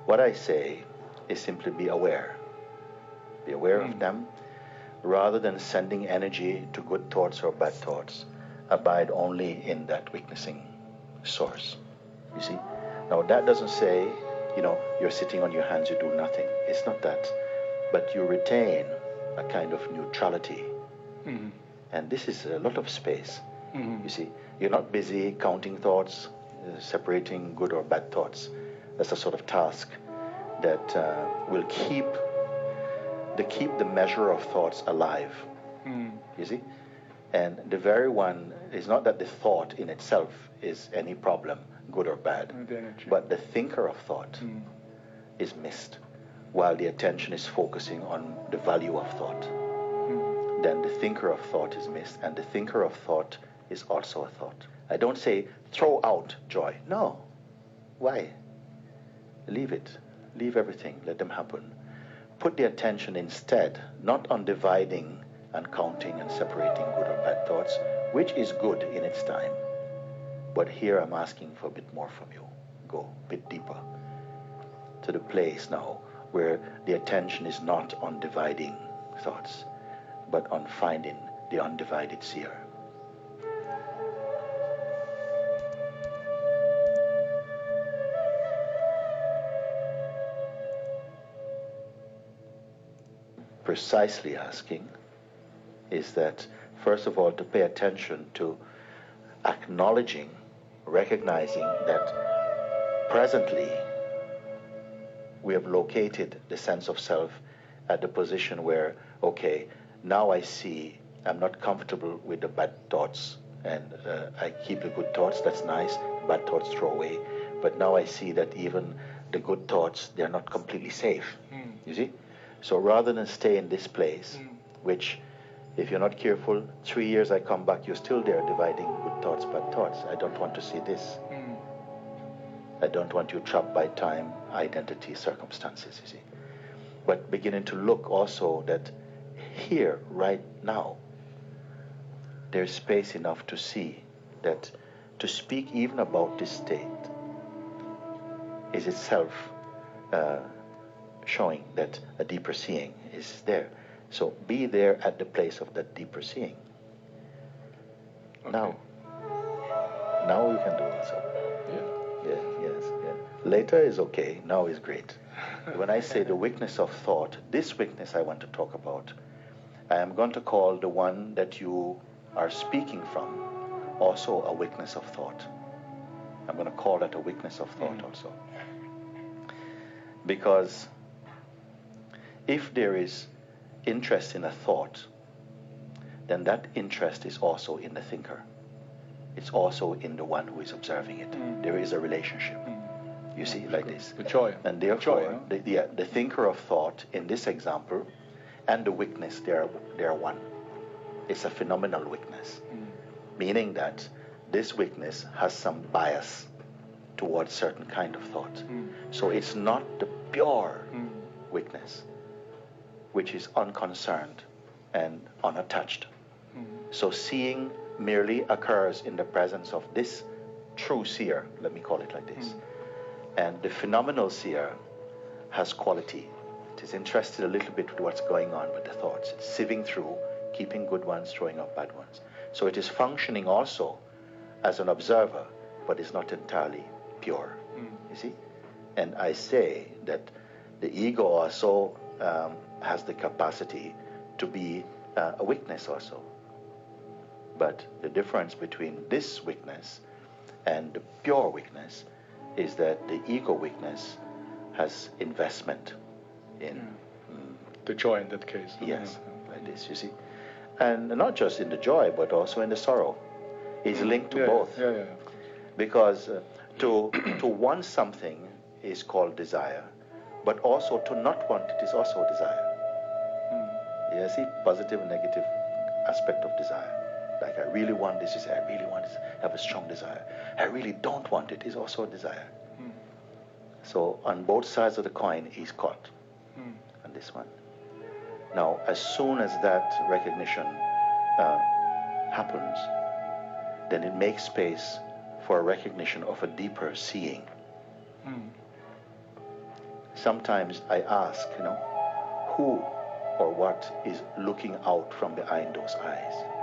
What I say is simply be aware. Be aware of them. Rather than sending energy to good thoughts or bad thoughts, abide only in that witnessing source. You see? Now that doesn't say, you're sitting on your hands, you do nothing. It's not that. But you retain a kind of neutrality. And this is a lot of space. You see? You're not busy counting thoughts, separating good or bad thoughts. That's a sort of task that will keep the measure of thoughts alive. You see? And the very one is not that the thought in itself is any problem, good or bad, but the thinker of thought is missed while the attention is focusing on the value of thought. Then the thinker of thought is missed, and the thinker of thought is also a thought. I don't say throw out joy. No. Why? Leave it. Leave everything. Let them happen. Put the attention instead, not on dividing and counting and separating good or bad thoughts, which is good in its time. But here I'm asking for a bit more from you. Go a bit deeper to the place now where the attention is not on dividing thoughts, but on finding the undivided seer. Precisely asking is that, first of all, to pay attention to acknowledging, recognizing that presently we have located the sense of self at the position where, okay, now I see I'm not comfortable with the bad thoughts, and I keep the good thoughts, that's nice, bad thoughts throw away. But now I see that even the good thoughts, they're not completely safe. You see? So rather than stay in this place, which, if you're not careful, 3 years I come back, you're still there dividing good thoughts, bad thoughts. I don't want to see this. I don't want you trapped by time, identity, circumstances, you see. But beginning to look also that here, right now, there's space enough to see that to speak even about this state is itself showing that a deeper seeing is there. So be there at the place of that deeper seeing. Okay. Now you can do also. Yeah. Later is okay, now is great. When I say the weakness of thought, this weakness I want to talk about, I am going to call the one that you are speaking from also a weakness of thought. I'm going to call that a weakness of thought also. Because if there is interest in a thought, then that interest is also in the thinker. It's also in the one who is observing it. There is a relationship. You see, like this. The joy. And therefore, the thinker of thought in this example and the witness, they are one. It's a phenomenal witness, meaning that this witness has some bias towards certain kind of thought. So it's not the pure witness, which is unconcerned and unattached. So seeing merely occurs in the presence of this true seer, let me call it like this. And the phenomenal seer has quality. It is interested a little bit with what's going on with the thoughts. It's sieving through, keeping good ones, throwing out bad ones. So it is functioning also as an observer, but it's not entirely pure. You see? And I say that the ego also has the capacity to be a witness also. But the difference between this witness and the pure witness is that the ego witness has investment in the joy in that case. Yes, like this, you see. And not just in the joy, but also in the sorrow. It's linked to both. Because to want something is called desire, but also to not want it is also desire. You see, positive and negative aspect of desire. Like, I really want this, you say, I really want this, I have a strong desire. I really don't want it is also a desire. So on both sides of the coin, he's caught on this one. Now, as soon as that recognition happens, then it makes space for a recognition of a deeper seeing. sometimes I ask, who or what is looking out from behind those eyes?